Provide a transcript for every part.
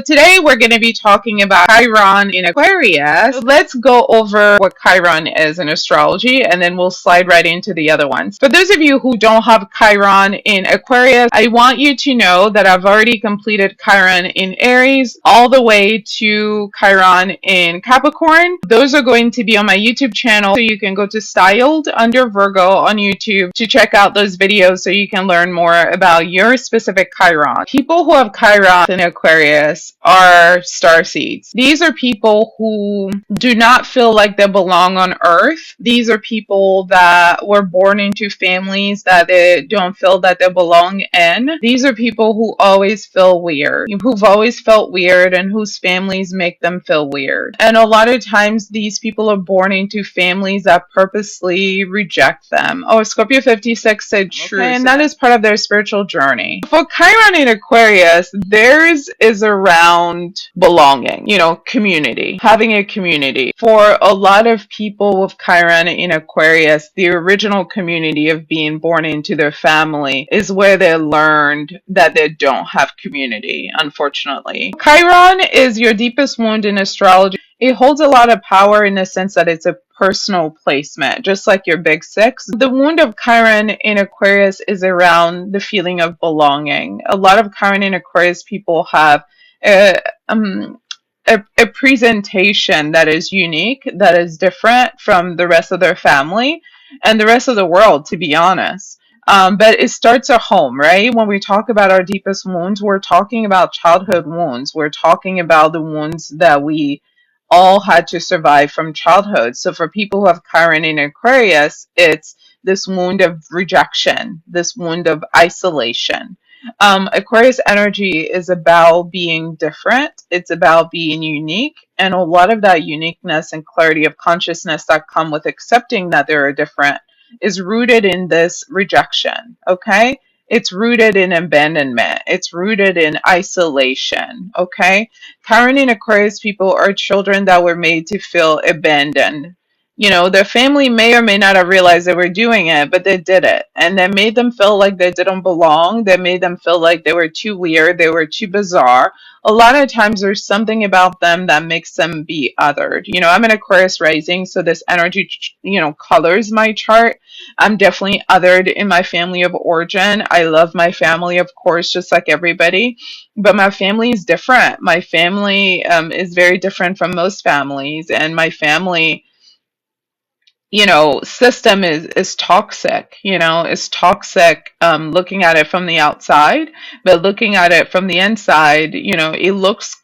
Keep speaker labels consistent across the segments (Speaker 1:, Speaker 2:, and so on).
Speaker 1: Today we're going to be talking about Chiron in Aquarius. So let's go over what Chiron is in astrology and then we'll slide right into the other ones. For those of you who don't have Chiron in Aquarius, I want you to know that I've already completed Chiron in Aries all the way to Chiron in Capricorn. Those are going to be on my YouTube channel, so you can go to Styled under Virgo on YouTube to check out those videos so you can learn more about your specific Chiron. People who have Chiron in Aquarius are starseeds. These are people who do not feel like they belong on Earth. These are people that were born into families that they don't feel that they belong in. These are people who always feel weird, who've always felt weird and whose families make them feel weird. And a lot of times these people are born into families that purposely reject them. Oh, Scorpio 56 said true. Okay, and that is part of their spiritual journey. For Chiron in Aquarius, theirs is around belonging, community, having a community. For a lot of people with Chiron in Aquarius, the original community of being born into their family is where they learned that they don't have community, unfortunately. Chiron is your deepest wound in astrology. It holds a lot of power in the sense that it's a personal placement, just like your big six. The wound of Chiron in Aquarius is around the feeling of belonging. A lot of Chiron in Aquarius people have a presentation that is unique, that is different from the rest of their family and the rest of the world, to be honest. But it starts at home, right? When we talk about our deepest wounds, we're talking about childhood wounds. We're talking about the wounds that we all had to survive from childhood. So for people who have Chiron in Aquarius, it's this wound of rejection, this wound of isolation. Aquarius energy is about being different. It's about being unique. And a lot of that uniqueness and clarity of consciousness that come with accepting that they're different is rooted in this rejection. Okay? It's rooted in abandonment. It's rooted in isolation. Okay? Chiron in Aquarius people are children that were made to feel abandoned. Their family may or may not have realized they were doing it, but they did it. And that made them feel like they didn't belong. That made them feel like they were too weird. They were too bizarre. A lot of times there's something about them that makes them be othered. I'm an Aquarius rising, so this energy, colors my chart. I'm definitely othered in my family of origin. I love my family, of course, just like everybody. But my family is different. My family is very different from most families. And my family system is toxic, is toxic, looking at it from the outside, but looking at it from the inside, it looks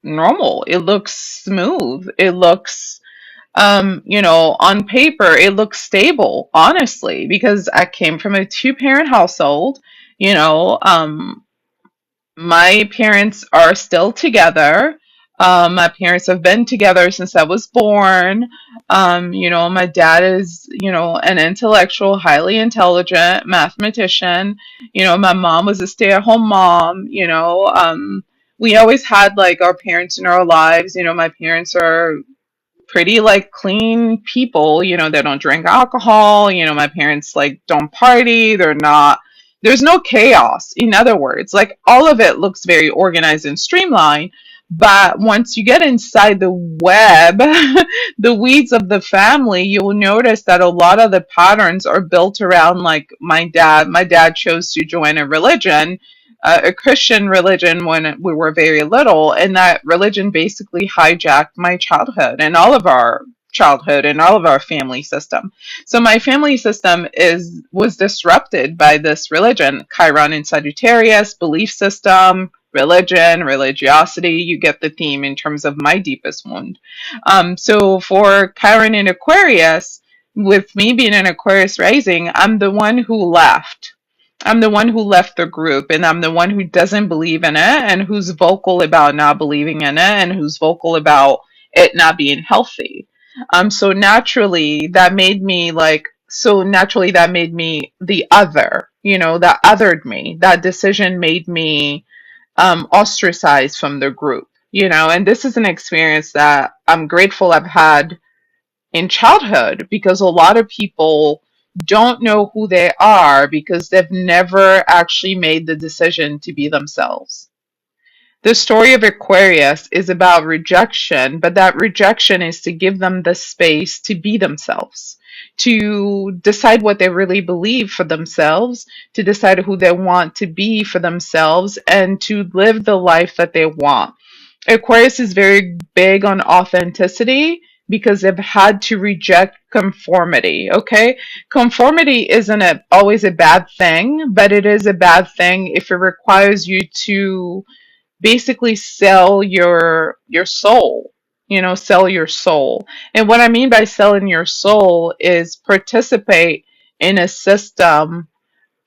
Speaker 1: normal. It looks smooth. It looks, on paper, it looks stable, honestly, because I came from a two-parent household. you know, um, my parents are still together. My parents have been together since I was born. My dad is, an intellectual, highly intelligent mathematician. My mom was a stay-at-home mom. We always had like our parents in our lives. My parents are pretty like clean people. They don't drink alcohol. My parents like don't party. There's no chaos. In other words, like all of it looks very organized and streamlined. But once you get inside the web, the weeds of the family, you'll notice that a lot of the patterns are built around like my dad. My dad chose to join a religion, a Christian religion, when we were very little, and that religion basically hijacked my childhood and all of our childhood and all of our family system. So my family system was disrupted by this religion. Chiron in Sagittarius, belief system, religion, religiosity. You get the theme in terms of my deepest wound. So for Chiron in Aquarius, with me being an Aquarius rising, I'm the one who left. I'm the one who left the group, and I'm the one who doesn't believe in it and who's vocal about not believing in it and who's vocal about it not being healthy. So naturally that made me the other, that othered me. That decision made me ostracized from the group, and this is an experience that I'm grateful I've had in childhood, because a lot of people don't know who they are because they've never actually made the decision to be themselves. The story of Aquarius is about rejection, but that rejection is to give them the space to be themselves, to decide what they really believe for themselves, to decide who they want to be for themselves, and to live the life that they want. Aquarius is very big on authenticity because they've had to reject conformity. Okay, conformity isn't always a bad thing, but it is a bad thing if it requires you to basically sell your soul. Sell your soul. And what I mean by selling your soul is participate in a system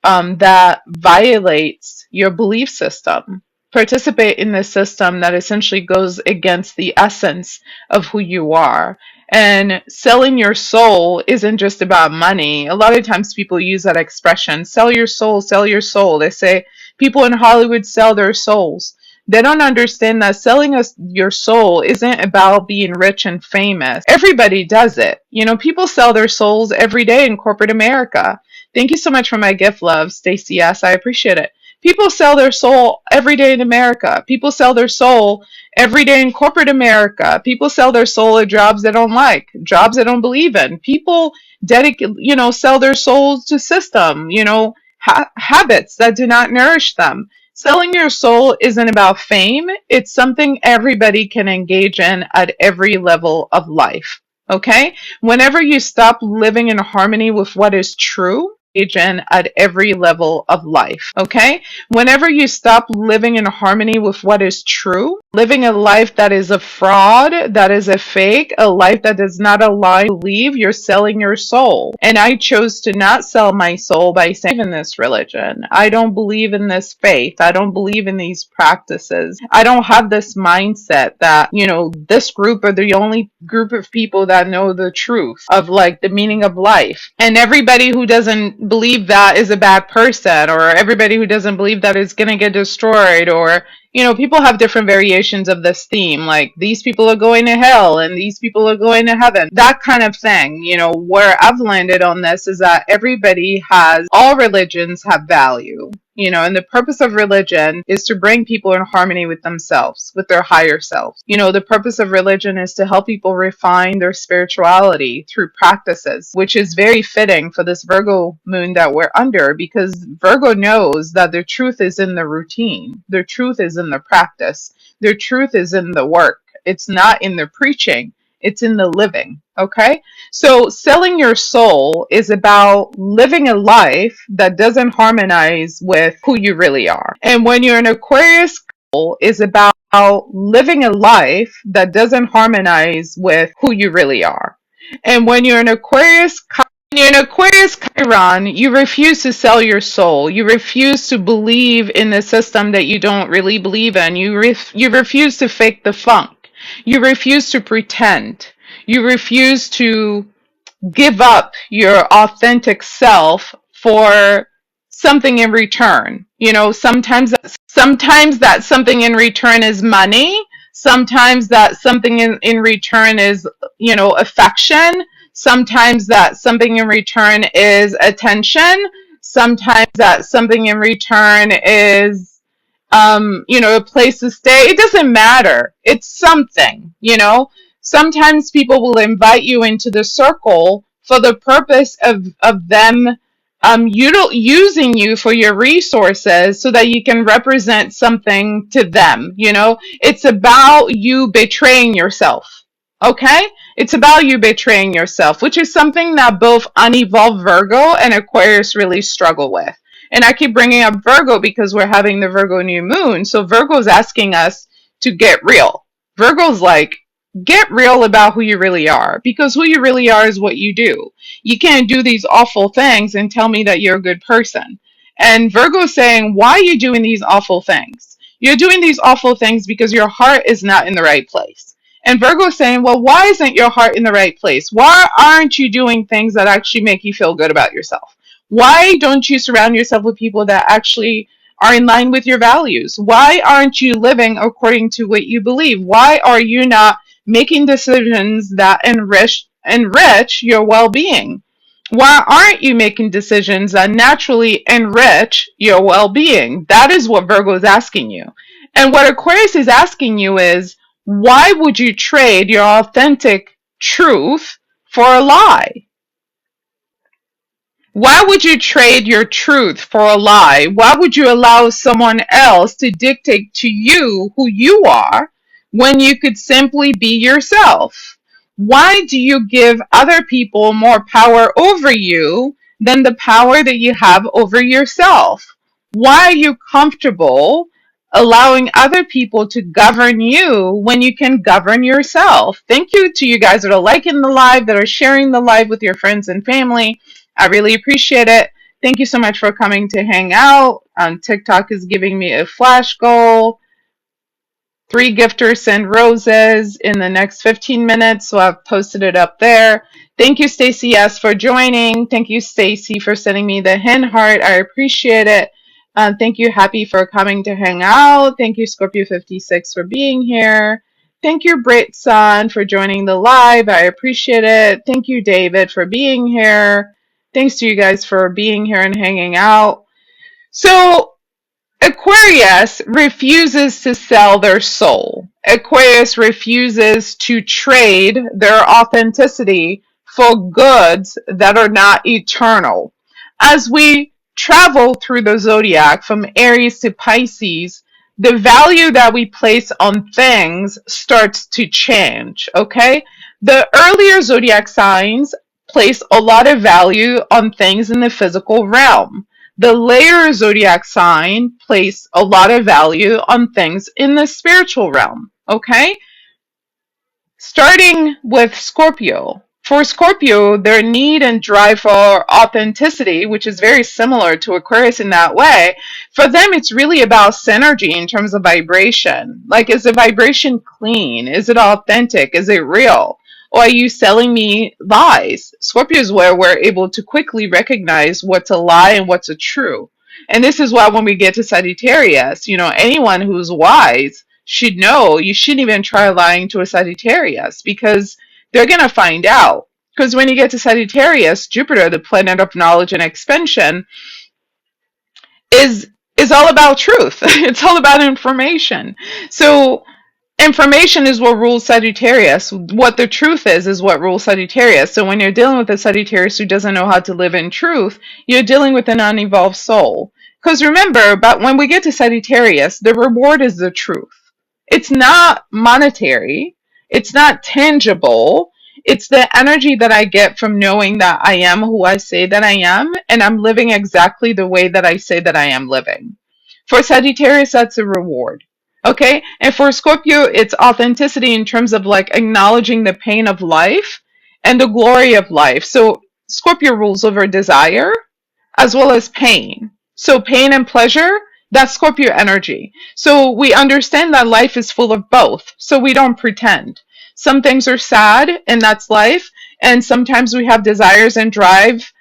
Speaker 1: that violates your belief system. Participate in the system that essentially goes against the essence of who you are. And selling your soul isn't just about money. A lot of times people use that expression, sell your soul, sell your soul. They say people in Hollywood sell their souls. They don't understand that selling your soul isn't about being rich and famous. Everybody does it. People sell their souls every day in corporate America. Thank you so much for my gift, love, Stacy S. I appreciate it. People sell their soul every day in America. People sell their soul every day in corporate America. People sell their soul at jobs they don't like, jobs they don't believe in. People sell their souls to system, habits that do not nourish them. Selling your soul isn't about fame. It's something everybody can engage in at every level of life. Okay? Whenever you stop living in harmony with what is true, in at every level of life. Okay? Whenever you stop living in harmony with what is true, living a life that is a fraud, that is a fake, a life that does not align, believe you're selling your soul. And I chose to not sell my soul by saying, in this religion, I don't believe in this faith, I don't believe in these practices, I don't have this mindset that, this group are the only group of people that know the truth of like the meaning of life. And everybody who doesn't believe that is a bad person, or everybody who doesn't believe that is going to get destroyed, or people have different variations of this theme, like these people are going to hell and these people are going to heaven, that kind of thing. Where I've landed on this is that all religions have value. And the purpose of religion is to bring people in harmony with themselves, with their higher selves. The purpose of religion is to help people refine their spirituality through practices, which is very fitting for this Virgo moon that we're under, because Virgo knows that the truth is in the routine. The truth is in the practice. The truth is in the work. It's not in the preaching. It's in the living. Okay? So selling your soul is about living a life that doesn't harmonize with who you really are. And when you're an Aquarius, is about living a life that doesn't harmonize with who you really are. And when you're an Aquarius, Chiron, you refuse to sell your soul. You refuse to believe in the system that you don't really believe in. You refuse to fake the funk. You refuse to pretend. You refuse to give up your authentic self for something in return. Sometimes that something in return is money. Sometimes that something in return is, affection. Sometimes that something in return is attention. Sometimes that something in return is, a place to stay. It doesn't matter. It's something. Sometimes people will invite you into the circle for the purpose of them using you for your resources so that you can represent something to them. It's about you betraying yourself. Okay? It's about you betraying yourself, which is something that both unevolved Virgo and Aquarius really struggle with. And I keep bringing up Virgo because we're having the Virgo new moon. So Virgo's asking us to get real. Virgo's like, get real about who you really are, because who you really are is what you do. You can't do these awful things and tell me that you're a good person. And Virgo's saying, why are you doing these awful things? You're doing these awful things because your heart is not in the right place. And Virgo's saying, well, why isn't your heart in the right place? Why aren't you doing things that actually make you feel good about yourself? Why don't you surround yourself with people that actually are in line with your values? Why aren't you living according to what you believe? Why are you not making decisions that enrich your well-being? Why aren't you making decisions that naturally enrich your well-being? That is what Virgo is asking you. And what Aquarius is asking you is, why would you trade your authentic truth for a lie? Why would you trade your truth for a lie? Why would you allow someone else to dictate to you who you are when you could simply be yourself? Why do you give other people more power over you than the power that you have over yourself? Why are you comfortable allowing other people to govern you when you can govern yourself? Thank you to you guys that are liking the live, that are sharing the live with your friends and family. I really appreciate it. Thank you so much for coming to hang out. TikTok is giving me a flash goal. 3 gifters send roses in the next 15 minutes, so I've posted it up there. Thank you, Stacy S, for joining. Thank you, Stacy, for sending me the hen heart. I appreciate it. Thank you, Happy, for coming to hang out. Thank you, Scorpio56, for being here. Thank you, Brit Son, for joining the live. I appreciate it. Thank you, David, for being here. Thanks to you guys for being here and hanging out. So, Aquarius refuses to sell their soul. Aquarius refuses to trade their authenticity for goods that are not eternal. As we travel through the zodiac from Aries to Pisces, the value that we place on things starts to change, okay? The earlier zodiac signs place a lot of value on things in the physical realm. The later zodiac sign place a lot of value on things in the spiritual realm, okay? Starting with Scorpio. For Scorpio, their need and drive for authenticity, which is very similar to Aquarius in that way, for them it's really about synergy in terms of vibration. Like, is the vibration clean? Is it authentic? Is it real? Or are you selling me lies? Scorpio is where we're able to quickly recognize what's a lie and what's a true. And this is why when we get to Sagittarius, anyone who's wise should know you shouldn't even try lying to a Sagittarius, because they're going to find out. Because when you get to Sagittarius, Jupiter, the planet of knowledge and expansion, is all about truth. It's all about information. So information is what rules Sagittarius. What the truth is what rules Sagittarius. So when you're dealing with a Sagittarius who doesn't know how to live in truth, you're dealing with an unevolved soul. Because remember, but when we get to Sagittarius, the reward is the truth. It's not monetary. It's not tangible. It's the energy that I get from knowing that I am who I say that I am, and I'm living exactly the way that I say that I am living. For Sagittarius, that's a reward. Okay? And for Scorpio, it's authenticity in terms of like acknowledging the pain of life and the glory of life. So Scorpio rules over desire as well as pain. So pain and pleasure, that's Scorpio energy. So we understand that life is full of both. So we don't pretend. Some things are sad, and that's life. And sometimes we have desires and drive,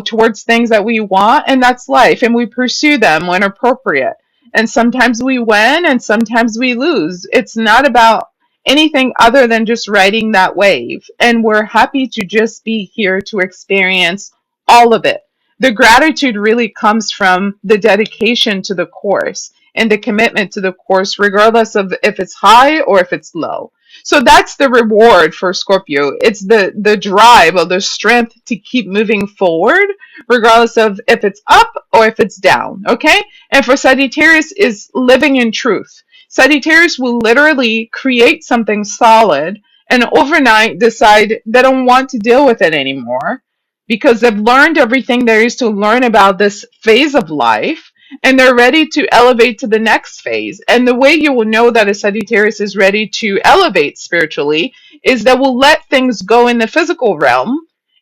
Speaker 1: towards things that we want, and that's life. And we pursue them when appropriate. And sometimes we win and sometimes we lose. It's not about anything other than just riding that wave. And we're happy to just be here to experience all of it. The gratitude really comes from the dedication to the course and the commitment to the course, regardless of if it's high or if it's low. So that's the reward for Scorpio. It's the drive or the strength to keep moving forward, regardless of if it's up or if it's down. Okay? And for Sagittarius is living in truth. Sagittarius will literally create something solid and overnight decide they don't want to deal with it anymore, because they've learned everything there is to learn about this phase of life, and they're ready to elevate to the next phase. And the way you will know that a Sagittarius is ready to elevate spiritually is that we'll let things go in the physical realm,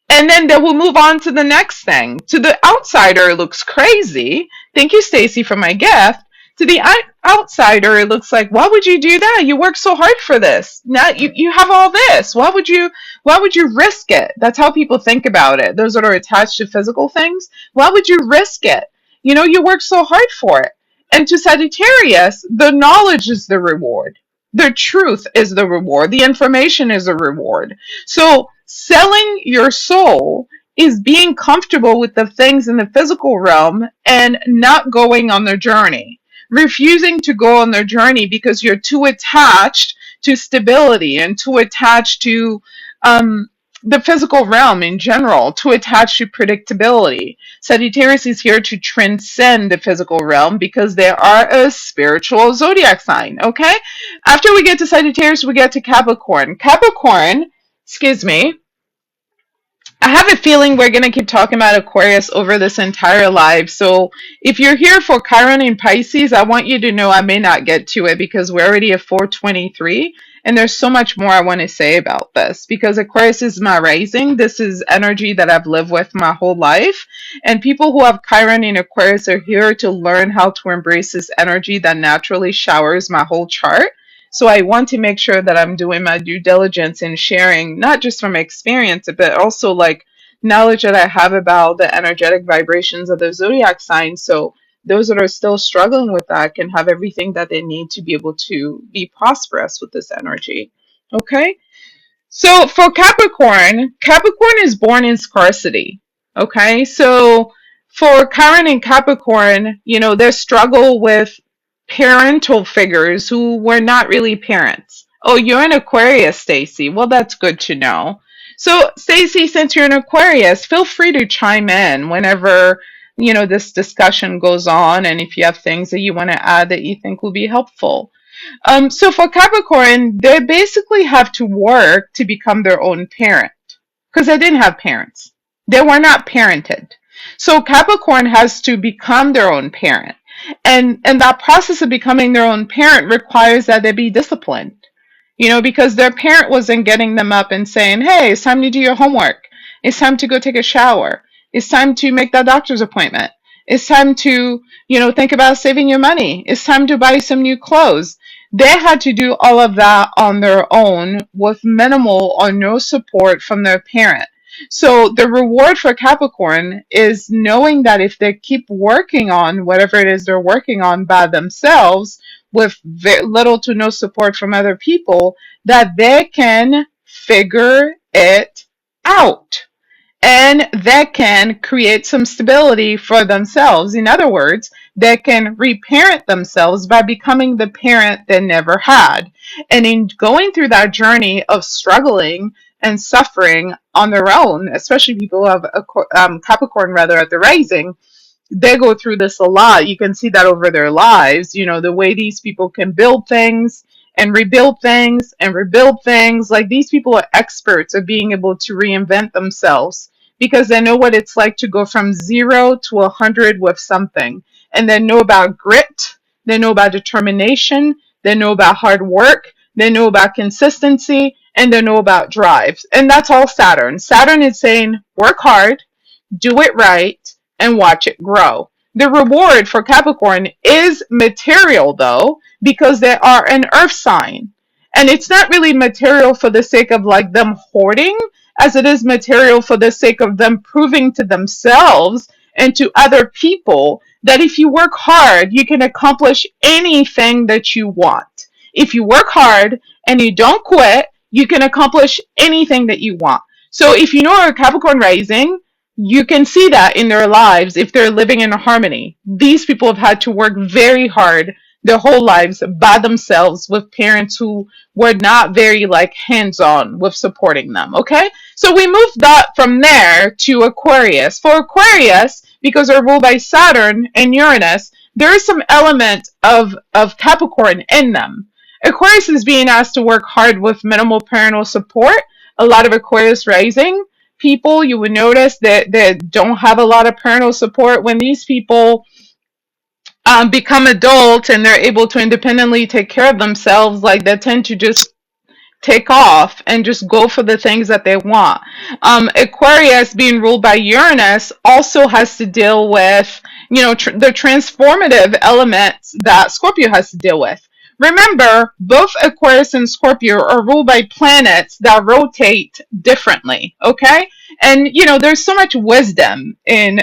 Speaker 1: and then they will move on to the next thing. To the outsider, it looks crazy. Thank you, Stacy, for my gift. To the outsider, it looks like, why would you do that? You work so hard for this. Now you have all this. Why would you risk it? That's how people think about it. Those that are attached to physical things. Why would you risk it? You work so hard for it. And to Sagittarius, the knowledge is the reward. The truth is the reward. The information is the reward. So selling your soul is being comfortable with the things in the physical realm and not going on the journey. refusing to go on their journey because you're too attached to stability and too attached to um, the physical realm in general, too attached to predictability. Sagittarius is here to transcend the physical realm because they are a spiritual zodiac sign, okay? After we get to Sagittarius, we get to Capricorn. Capricorn, excuse me, I have a feeling we're going to keep talking about Aquarius over this entire live. So if you're here for Chiron and Pisces, I want you to know I may not get to it because we're already at 4:23. And there's so much more I want to say about this because Aquarius is my rising. This is energy that I've lived with my whole life. And people who have Chiron in Aquarius are here to learn how to embrace this energy that naturally showers my whole chart. So I want to make sure that I'm doing my due diligence in sharing, not just from experience, but also like knowledge that I have about the energetic vibrations of the zodiac signs. So those that are still struggling with that can have everything that they need to be able to be prosperous with this energy. Okay? So for Capricorn, Capricorn is born in scarcity. Okay, so for Chiron and Capricorn, they struggle with parental figures who were not really parents. Oh, you're an Aquarius, Stacy. Well, that's good to know. So, Stacy, since you're an Aquarius, feel free to chime in whenever this discussion goes on, and if you have things that you want to add that you think will be helpful. So for Capricorn, they basically have to work to become their own parent because they didn't have parents. They were not parented. So Capricorn has to become their own parent. And that process of becoming their own parent requires that they be disciplined. Because their parent wasn't getting them up and saying, hey, it's time to do your homework. It's time to go take a shower. It's time to make that doctor's appointment. It's time to, think about saving your money. It's time to buy some new clothes. They had to do all of that on their own with minimal or no support from their parent. So the reward for Capricorn is knowing that if they keep working on whatever it is they're working on by themselves with little to no support from other people, that they can figure it out and that can create some stability for themselves. In other words, they can reparent themselves by becoming the parent they never had. And in going through that journey of struggling and suffering on their own, especially people who have Capricorn rather at the rising, they go through this a lot. You can see that over their lives, the way these people can build things and rebuild things and rebuild things. Like these people are experts at being able to reinvent themselves because they know what it's like to go from 0 to 100 with something. And they know about grit, they know about determination, they know about hard work, they know about consistency, and they know about drive. And that's all Saturn. Saturn is saying, work hard, do it right, and watch it grow. The reward for Capricorn is material, though, because they are an earth sign. And it's not really material for the sake of like them hoarding, as it is material for the sake of them proving to themselves and to other people that if you work hard, you can accomplish anything that you want. If you work hard and you don't quit, you can accomplish anything that you want. So if you know a Capricorn rising, you can see that in their lives if they're living in harmony. These people have had to work very hard their whole lives by themselves with parents who were not very like hands-on with supporting them. Okay, so we moved that from there to Aquarius. For Aquarius, because they're ruled by Saturn and Uranus, there is some element of Capricorn in them. Aquarius is being asked to work hard with minimal parental support. A lot of Aquarius rising people, you would notice that they don't have a lot of parental support. When these people become adults and they're able to independently take care of themselves, like they tend to just take off and just go for the things that they want. Aquarius, being ruled by Uranus, also has to deal with, the transformative elements that Scorpio has to deal with. Remember, both Aquarius and Scorpio are ruled by planets that rotate differently, okay? And there's so much wisdom in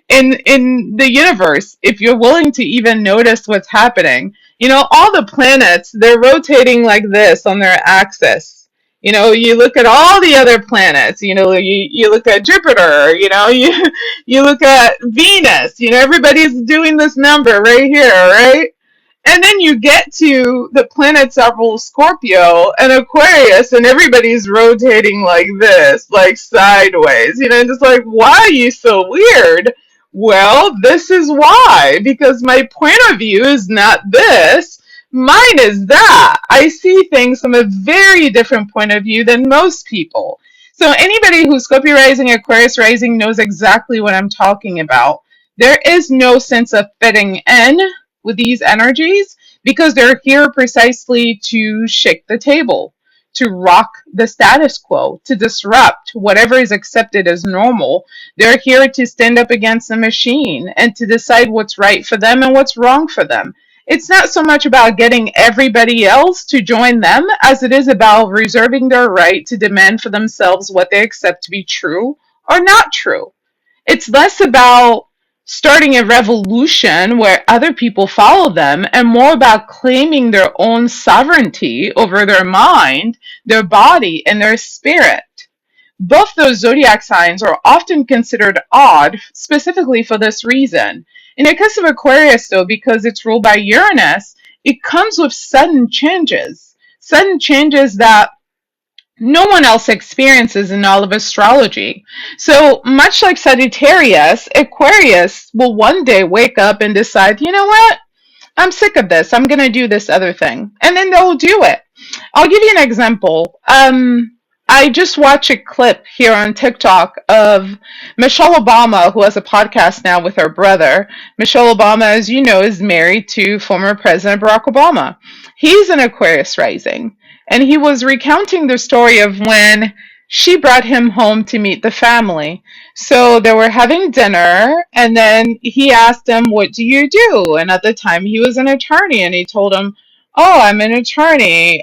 Speaker 1: in the universe if you're willing to even notice what's happening. All the planets, they're rotating like this on their axis. You look at all the other planets, you look at Jupiter, you look at Venus, everybody's doing this number right here, right? And then you get to the planets that rule Scorpio and Aquarius, and everybody's rotating like this, like sideways. Just like, why are you so weird? Well, this is why. Because my point of view is not this. Mine is that. I see things from a very different point of view than most people. So anybody who's Scorpio rising, Aquarius rising knows exactly what I'm talking about. There is no sense of fitting in with these energies because they're here precisely to shake the table, to rock the status quo, to disrupt whatever is accepted as normal. They're here to stand up against the machine and to decide what's right for them and what's wrong for them. It's not so much about getting everybody else to join them as it is about reserving their right to demand for themselves what they accept to be true or not true. It's less about starting a revolution where other people follow them and more about claiming their own sovereignty over their mind, their body, and their spirit. Both those zodiac signs are often considered odd, specifically for this reason. In the case of Aquarius, though, because it's ruled by Uranus, it comes with sudden changes that no one else experiences in all of astrology. So much like Sagittarius, Aquarius will one day wake up and decide, you know what? I'm sick of this. I'm going to do this other thing. And then they'll do it. I'll give you an example. I just watched a clip here on TikTok of Michelle Obama, who has a podcast now with her brother. Michelle Obama, as you know, is married to former President Barack Obama. He's an Aquarius rising, and he was recounting the story of when she brought him home to meet the family. So they were having dinner, and then he asked him, "What do you do?" And at the time, he was an attorney, and he told him, "Oh, I'm an attorney.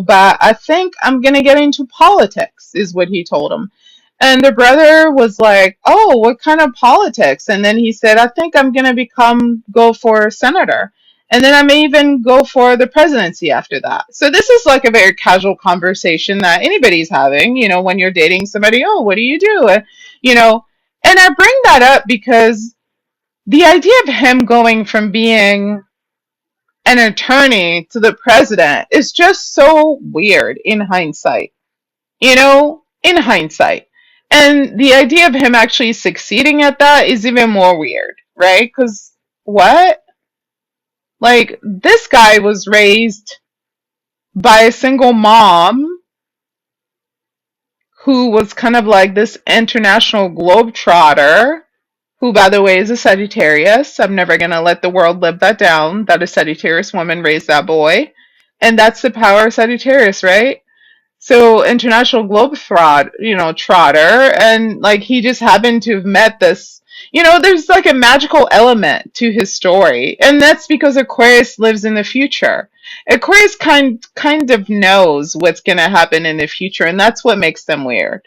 Speaker 1: But I think I'm going to get into politics," is what he told him. And the brother was like, "Oh, what kind of politics?" And then he said, "I think I'm going to go for senator. And then I may even go for the presidency after that." So this is like a very casual conversation that anybody's having, when you're dating somebody. "Oh, what do you do?" You know, and I bring that up because the idea of him going from being an attorney to the president is just so weird in hindsight, in hindsight. And the idea of him actually succeeding at that is even more weird, right? Because what? Like, this guy was raised by a single mom who was kind of like this international globetrotter, who, by the way, is a Sagittarius. I'm never going to let the world live that down, that a Sagittarius woman raised that boy. And that's the power of Sagittarius, right? So international globetrot, trotter, and like he just happened to have met this. There's like a magical element to his story, and that's because Aquarius lives in the future. Aquarius kind of knows what's going to happen in the future, and that's what makes them weird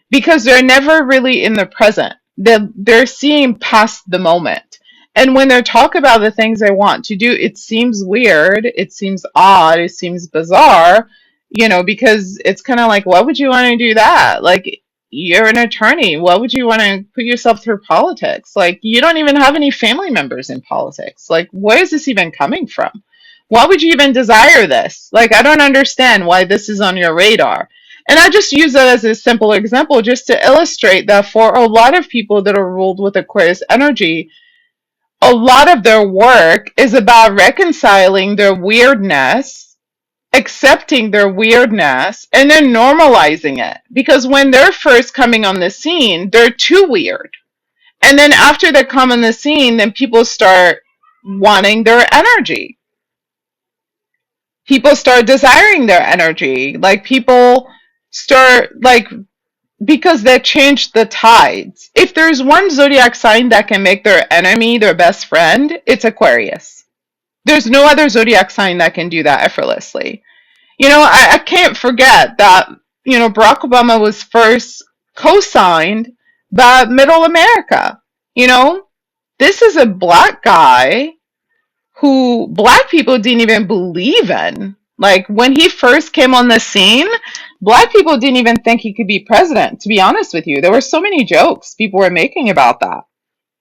Speaker 1: because they're never really in the present. They're seeing past the moment. And when they talk about the things they want to do, it seems weird, it seems odd, it seems bizarre, because it's kind of like, why would you want to do that? Like, you're an attorney. Why would you want to put yourself through politics? Like, you don't even have any family members in politics. Like, where is this even coming from? Why would you even desire this? Like, I don't understand why this is on your radar. And I just use that as a simple example just to illustrate that for a lot of people that are ruled with Aquarius energy, a lot of their work is about reconciling their weirdness, accepting their weirdness, and then normalizing it. Because when they're first coming on the scene, they're too weird. And then after they come on the scene, then people start wanting their energy. People start desiring their energy. Like, people start, like, because they changed the tides. If there's one zodiac sign that can make their enemy their best friend, it's Aquarius. There's no other zodiac sign that can do that effortlessly. I can't forget that, Barack Obama was first co-signed by Middle America. This is a black guy who black people didn't even believe in. Like when he first came on the scene, black people didn't even think he could be president, to be honest with you. There were so many jokes people were making about that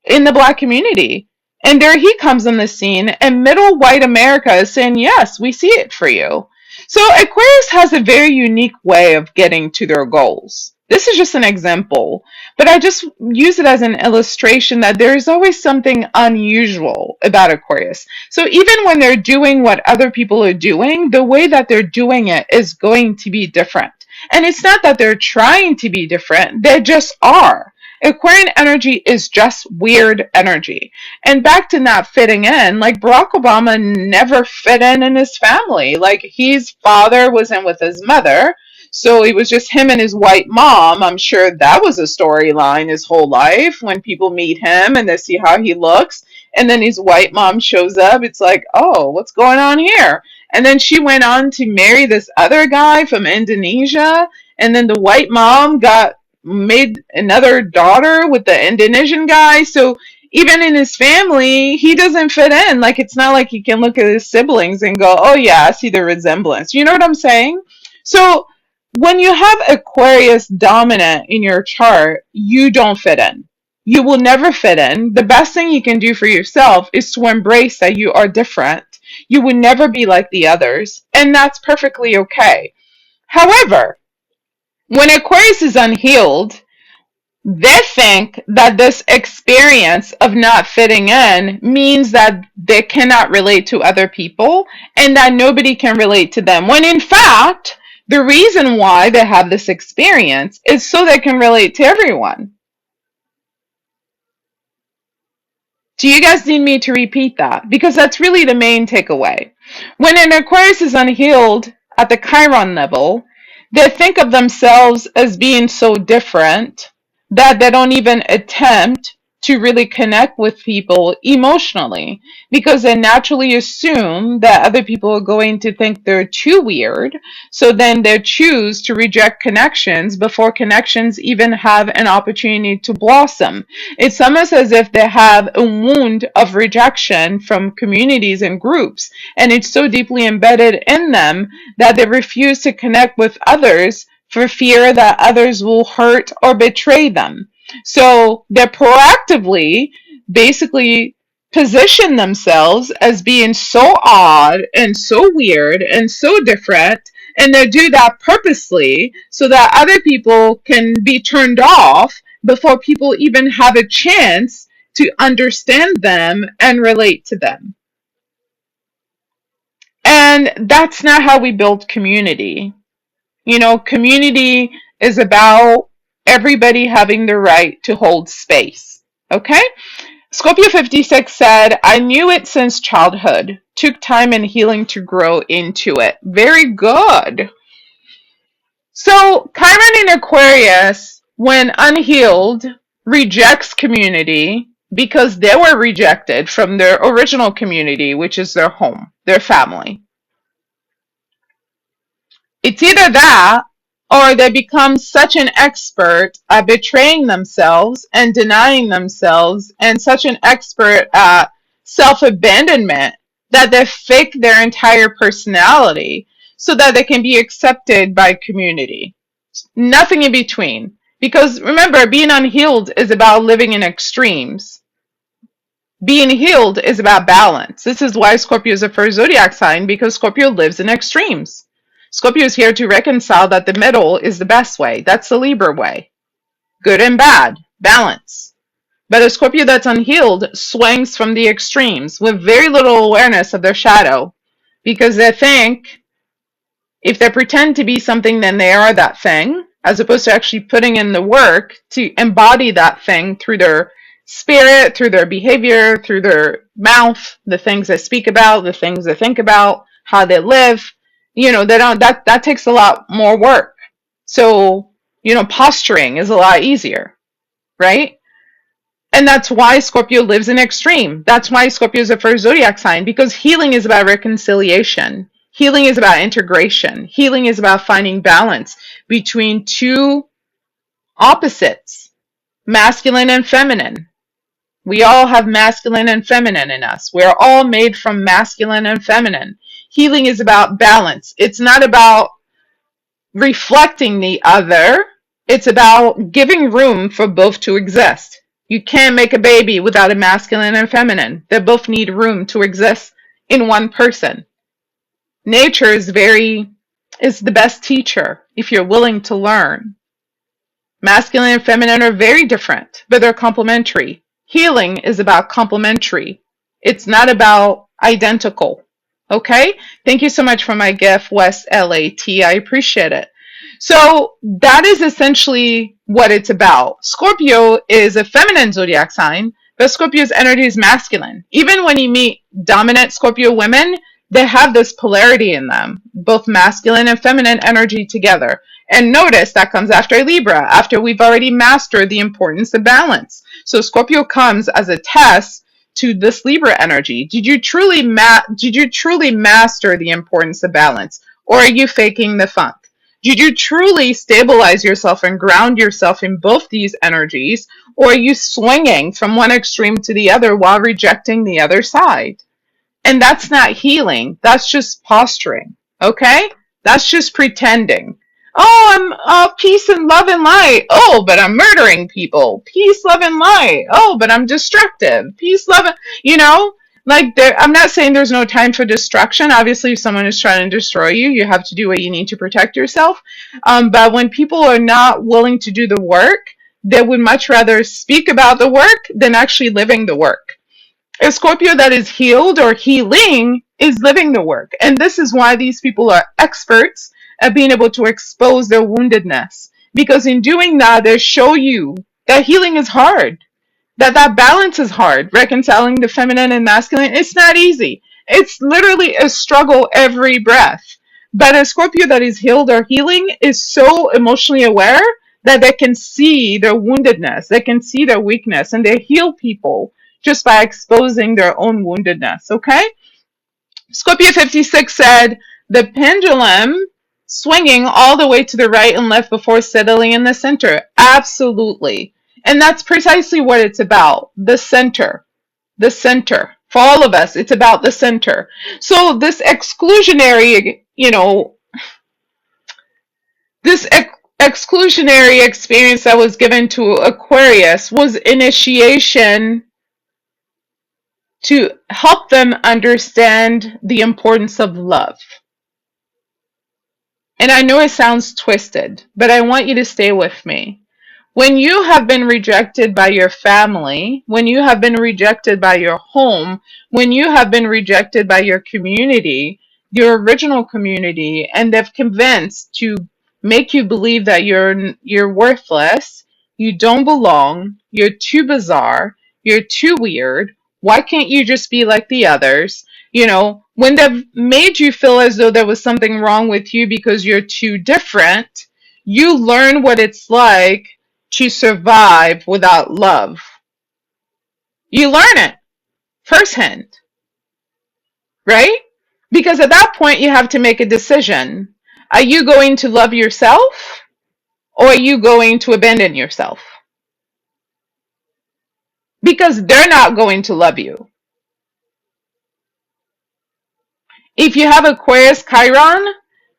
Speaker 1: in the black community. And there he comes on the scene, and middle white America is saying, yes, we see it for you. So Aquarius has a very unique way of getting to their goals. This is just an example, but I just use it as an illustration that there is always something unusual about Aquarius. So even when they're doing what other people are doing, the way that they're doing it is going to be different. And it's not that they're trying to be different, they just are. Aquarian energy is just weird energy. And back to not fitting in, like Barack Obama never fit in his family. Like his father was in with his mother. So it was just him and his white mom. I'm sure that was a storyline his whole life when people meet him and they see how he looks. And then his white mom shows up. It's like, oh, what's going on here? And then she went on to marry this other guy from Indonesia. And then the white mom got made another daughter with the Indonesian guy. So even in his family, he doesn't fit in. Like it's not like he can look at his siblings and go, "Oh yeah, I see the resemblance." You know what I'm saying? So when you have Aquarius dominant in your chart, you don't fit in. You will never fit in. The best thing you can do for yourself is to embrace that you are different. You will never be like the others, and that's perfectly okay. However, when Aquarius is unhealed, they think that this experience of not fitting in means that they cannot relate to other people and that nobody can relate to them. When in fact, the reason why they have this experience is so they can relate to everyone. Do you guys need me to repeat that? Because that's really the main takeaway. When an Aquarius is unhealed at the Chiron level, they think of themselves as being so different that they don't even attempt to really connect with people emotionally because they naturally assume that other people are going to think they're too weird. So then they choose to reject connections before connections even have an opportunity to blossom. It's almost as if they have a wound of rejection from communities and groups, and it's so deeply embedded in them that they refuse to connect with others for fear that others will hurt or betray them. So they proactively basically position themselves as being so odd and so weird and so different, and they do that purposely so that other people can be turned off before people even have a chance to understand them and relate to them. And that's not how we build community. You know, community is about everybody having the right to hold space. Okay? Scorpio 56 said, I knew it since childhood. Took time and healing to grow into it. Very good. So, Chiron in Aquarius, when unhealed, rejects community because they were rejected from their original community, which is their home, their family. It's either that or they become such an expert at betraying themselves and denying themselves and such an expert at self-abandonment that they fake their entire personality so that they can be accepted by community. Nothing in between. Because remember, being unhealed is about living in extremes. Being healed is about balance. This is why Scorpio is a first zodiac sign, because Scorpio lives in extremes. Scorpio is here to reconcile that the middle is the best way. That's the Libra way. Good and bad. Balance. But a Scorpio that's unhealed swings from the extremes with very little awareness of their shadow because they think if they pretend to be something, then they are that thing, as opposed to actually putting in the work to embody that thing through their spirit, through their behavior, through their mouth, the things they speak about, the things they think about, how they live. You know, they don't, that takes a lot more work. So, you know, posturing is a lot easier, right? And that's why Scorpio lives in extreme. That's why Scorpio is the first zodiac sign, because healing is about reconciliation. Healing is about integration. Healing is about finding balance between two opposites, masculine and feminine. We all have masculine and feminine in us. We're all made from masculine and feminine. Healing is about balance. It's not about reflecting the other. It's about giving room for both to exist. You can't make a baby without a masculine and feminine. They both need room to exist in one person. Nature is the best teacher if you're willing to learn. Masculine and feminine are very different, but they're complementary. Healing is about complementary. It's not about identical. Okay? Thank you so much for my gift, West LAT. I appreciate it. So that is essentially what it's about. Scorpio is a feminine zodiac sign, but Scorpio's energy is masculine. Even when you meet dominant Scorpio women, they have this polarity in them, both masculine and feminine energy together. And notice that comes after Libra, after we've already mastered the importance of balance. So Scorpio comes as a test to this Libra energy. Did you truly master the importance of balance, or are you faking the funk? Did you truly stabilize yourself and ground yourself in both these energies, or are you swinging from one extreme to the other while rejecting the other side? And that's not healing. That's just posturing. Okay? That's just pretending. Oh, I'm peace and love and light. Oh, but I'm murdering people. Peace, love, and light. Oh, but I'm destructive. Peace, love, like I'm not saying there's no time for destruction. Obviously, if someone is trying to destroy you, you have to do what you need to protect yourself. But when people are not willing to do the work, they would much rather speak about the work than actually living the work. A Scorpio that is healed or healing is living the work. And this is why these people are experts at being able to expose their woundedness. Because in doing that, they show you that healing is hard, that balance is hard. Reconciling the feminine and masculine, it's not easy. It's literally a struggle every breath. But a Scorpio that is healed or healing is so emotionally aware that they can see their woundedness, they can see their weakness, and they heal people just by exposing their own woundedness, okay? Scorpio 56 said, the pendulum swinging all the way to the right and left before settling in the center. Absolutely. And that's precisely what it's about. The center. The center. For all of us, it's about the center. So this exclusionary, exclusionary experience that was given to Aquarius was initiation to help them understand the importance of love. And I know it sounds twisted, but I want you to stay with me. When you have been rejected by your family, when you have been rejected by your home, when you have been rejected by your community, your original community, and they've convinced to make you believe that you're worthless, you don't belong, you're too bizarre, you're too weird, why can't you just be like the others? When they've made you feel as though there was something wrong with you because you're too different, you learn what it's like to survive without love. You learn it firsthand, right? Because at that point, you have to make a decision. Are you going to love yourself, or are you going to abandon yourself? Because they're not going to love you. If you have Aquarius Chiron,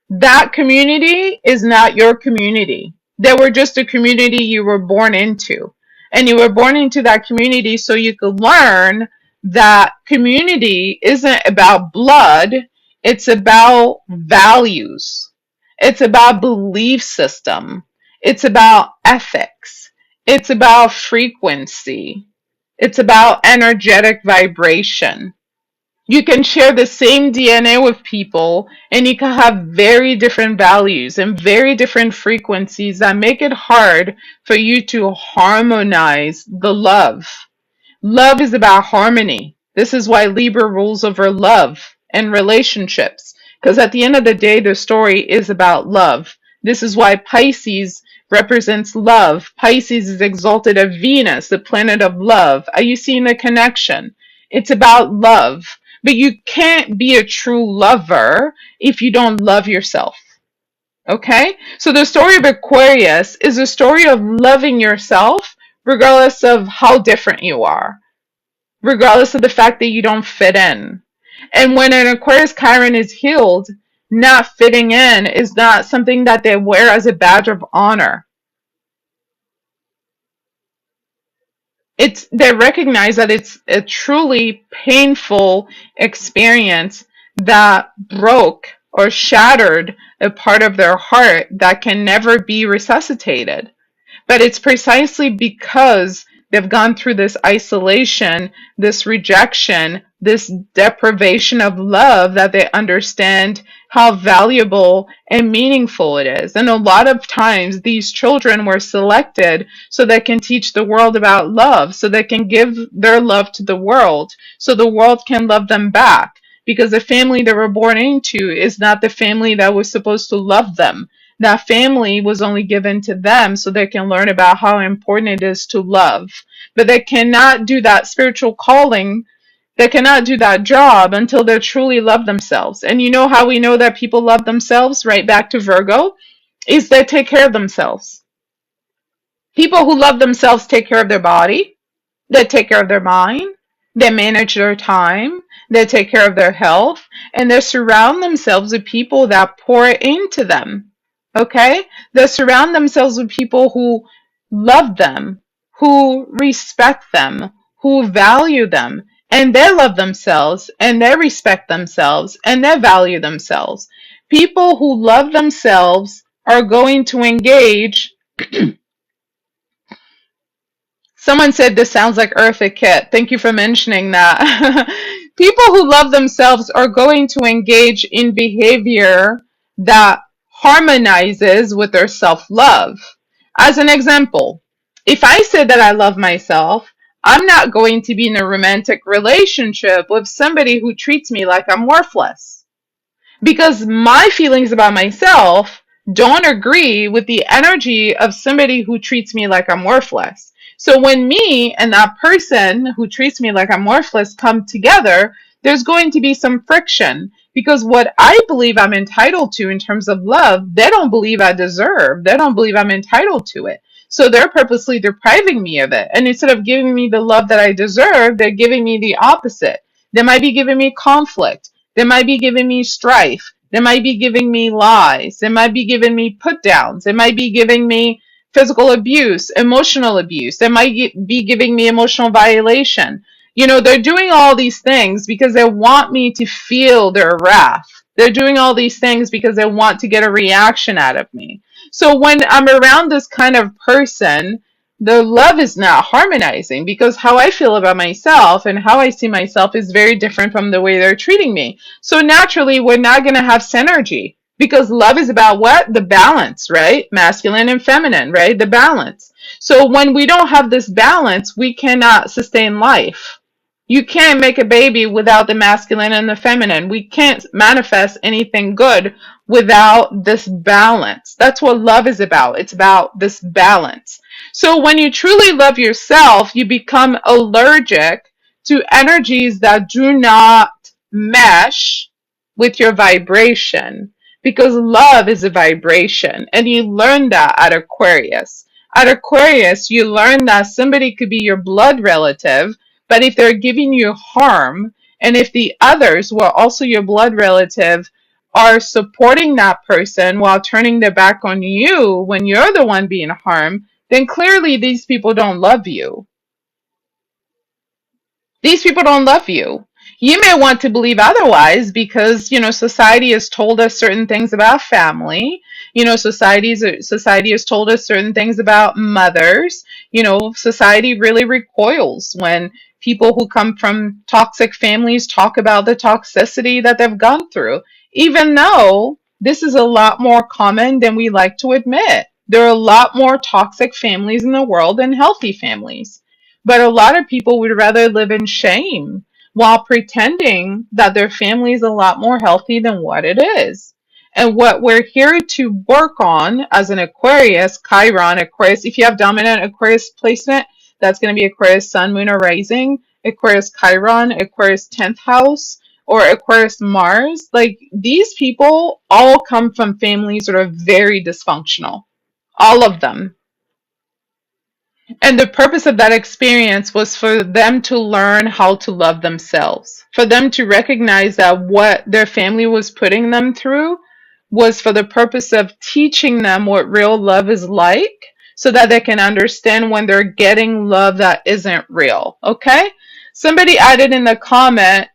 Speaker 1: that community is not your community. They were just a community you were born into. And you were born into that community so you could learn that community isn't about blood, it's about values. It's about belief system. It's about ethics. It's about frequency. It's about energetic vibration. You can share the same DNA with people, and you can have very different values and very different frequencies that make it hard for you to harmonize the love. Love is about harmony. This is why Libra rules over love and relationships, because at the end of the day, the story is about love. This is why Pisces represents love. Pisces is exalted of Venus, the planet of love. Are you seeing the connection? It's about love. But you can't be a true lover if you don't love yourself. Okay? So the story of Aquarius is a story of loving yourself regardless of how different you are, regardless of the fact that you don't fit in. And when an Aquarius Chiron is healed, not fitting in is not something that they wear as a badge of honor. They recognize that it's a truly painful experience that broke or shattered a part of their heart that can never be resuscitated. But it's precisely because they've gone through this isolation, this rejection, this deprivation of love that they understand how valuable and meaningful it is. And a lot of times these children were selected so they can teach the world about love, so they can give their love to the world, so the world can love them back. Because the family they were born into is not the family that was supposed to love them. That family was only given to them so they can learn about how important it is to love. But they cannot do that spiritual calling, they cannot do that job until they truly love themselves. And you know how we know that people love themselves? Right back to Virgo, is they take care of themselves. People who love themselves take care of their body, they take care of their mind, they manage their time, they take care of their health, and they surround themselves with people that pour into them. Okay? They surround themselves with people who love them, who respect them, who value them, and they love themselves, and they respect themselves, and they value themselves. People who love themselves are going to engage. Someone said this sounds like Eartha Kitt. Thank you for mentioning that. People who love themselves are going to engage in behavior that harmonizes with their self-love. As an example, if I say that I love myself, I'm not going to be in a romantic relationship with somebody who treats me like I'm worthless, because my feelings about myself don't agree with the energy of somebody who treats me like I'm worthless. So when me and that person who treats me like I'm worthless come together, there's going to be some friction, because what I believe I'm entitled to in terms of love, they don't believe I deserve. They don't believe I'm entitled to it. So they're purposely depriving me of it. And instead of giving me the love that I deserve, they're giving me the opposite. They might be giving me conflict. They might be giving me strife. They might be giving me lies. They might be giving me put downs. They might be giving me physical abuse, emotional abuse. They might be giving me emotional violation. You know, they're doing all these things because they want me to feel their wrath. They're doing all these things because they want to get a reaction out of me. So when I'm around this kind of person, the love is not harmonizing, because how I feel about myself and how I see myself is very different from the way they're treating me. So naturally, we're not going to have synergy, because love is about what? The balance, right? Masculine and feminine, right? The balance. So when we don't have this balance, we cannot sustain life. You can't make a baby without the masculine and the feminine. We can't manifest anything good without this balance. That's what love is about. It's about this balance. So when you truly love yourself, you become allergic to energies that do not mesh with your vibration, because love is a vibration. And you learn that at Aquarius. At Aquarius, you learn that somebody could be your blood relative, but if they're giving you harm, and if the others who are also your blood relative are supporting that person while turning their back on you when you're the one being harmed, then clearly these people don't love you. These people don't love you. You may want to believe otherwise because, society has told us certain things about family. Society has told us certain things about mothers. Society really recoils when people who come from toxic families talk about the toxicity that they've gone through, even though this is a lot more common than we like to admit. There are a lot more toxic families in the world than healthy families. But a lot of people would rather live in shame while pretending that their family is a lot more healthy than what it is. And what we're here to work on as an Aquarius, Chiron, Aquarius, if you have dominant Aquarius placement, that's going to be Aquarius Sun, Moon, or Rising, Aquarius Chiron, Aquarius 10th house, or Aquarius Mars. Like, these people all come from families that are very dysfunctional. All of them. And the purpose of that experience was for them to learn how to love themselves, for them to recognize that what their family was putting them through was for the purpose of teaching them what real love is like so that they can understand when they're getting love that isn't real. Okay? Somebody added in the comment,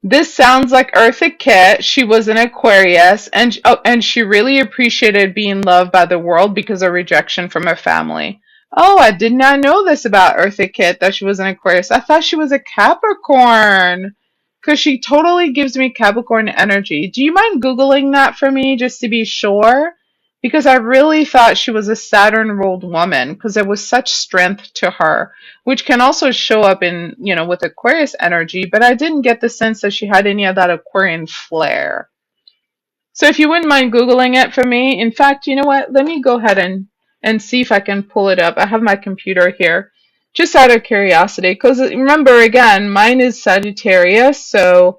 Speaker 1: this sounds like Eartha Kitt. She was an Aquarius, and she really appreciated being loved by the world because of rejection from her family. Oh, I did not know this about Eartha Kitt, that she was an Aquarius. I thought she was a Capricorn, because she totally gives me Capricorn energy. Do you mind Googling that for me just to be sure? Because I really thought she was a Saturn ruled woman because there was such strength to her, which can also show up in, with Aquarius energy, but I didn't get the sense that she had any of that Aquarian flair. So if you wouldn't mind Googling it for me, in fact, you know what? Let me go ahead and see if I can pull it up. I have my computer here, just out of curiosity, because remember, again, mine is Sagittarius, so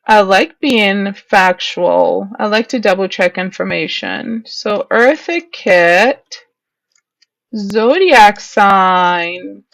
Speaker 1: I like being factual. I like to double check information. So Eartha Kitt, zodiac sign.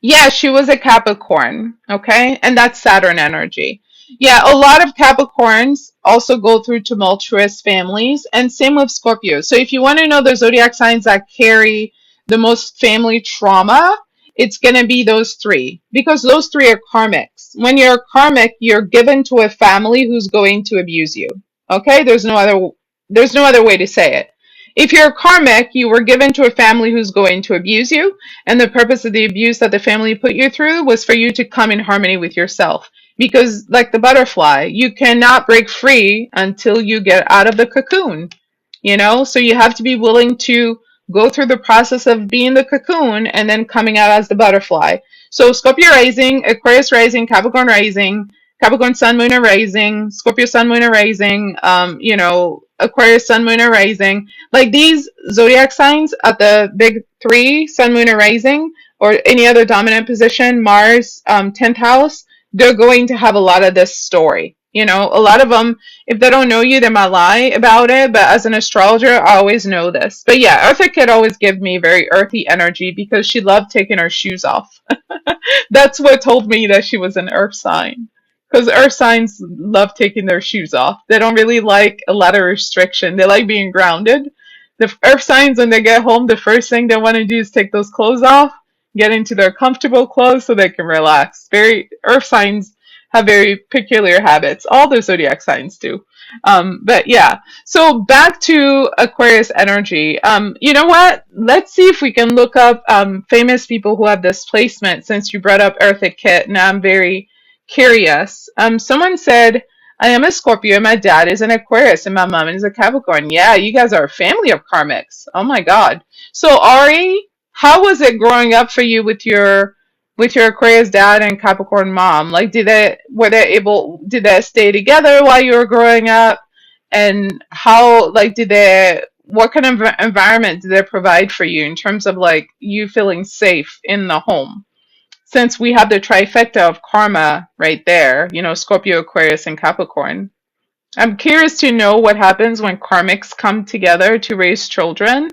Speaker 1: Yeah, she was a Capricorn, okay? And that's Saturn energy. Yeah, a lot of Capricorns also go through tumultuous families, and same with Scorpio. So if you want to know the zodiac signs that carry the most family trauma, it's going to be those three because those three are karmics. When you're karmic, you're given to a family who's going to abuse you. Okay? There's no other way to say it. If you're karmic, you were given to a family who's going to abuse you, and the purpose of the abuse that the family put you through was for you to come in harmony with yourself. Because, like the butterfly, you cannot break free until you get out of the cocoon. So you have to be willing to go through the process of being the cocoon and then coming out as the butterfly. So Scorpio rising, Aquarius rising, Capricorn rising, Capricorn sun, moon, and rising, Scorpio sun, moon, and rising, Aquarius sun, moon, and rising. Like these zodiac signs at the big three, sun, moon, and rising, or any other dominant position, Mars, 10th house, they're going to have a lot of this story. A lot of them, if they don't know you, they might lie about it. But as an astrologer, I always know this. But yeah, Eartha could always give me very earthy energy because she loved taking her shoes off. That's what told me that she was an earth sign. Because earth signs love taking their shoes off. They don't really like a lot of restriction. They like being grounded. The earth signs, when they get home, the first thing they want to do is take those clothes off, get into their comfortable clothes so they can relax. Very earth signs have very peculiar habits. All the zodiac signs do. But yeah, so back to Aquarius energy. You know what? Let's see if we can look up famous people who have this placement since you brought up Eartha Kitt. Now I'm very curious. Someone said, I am a Scorpio and my dad is an Aquarius and my mom is a Capricorn. Yeah, you guys are a family of karmics. Oh my God. So Ari, how was it growing up for you with your Aquarius dad and Capricorn mom? Like, did they stay together while you were growing up? And how, like, what kind of environment did they provide for you in terms of like you feeling safe in the home? Since we have the trifecta of karma right there, Scorpio, Aquarius, and Capricorn. I'm curious to know what happens when karmics come together to raise children.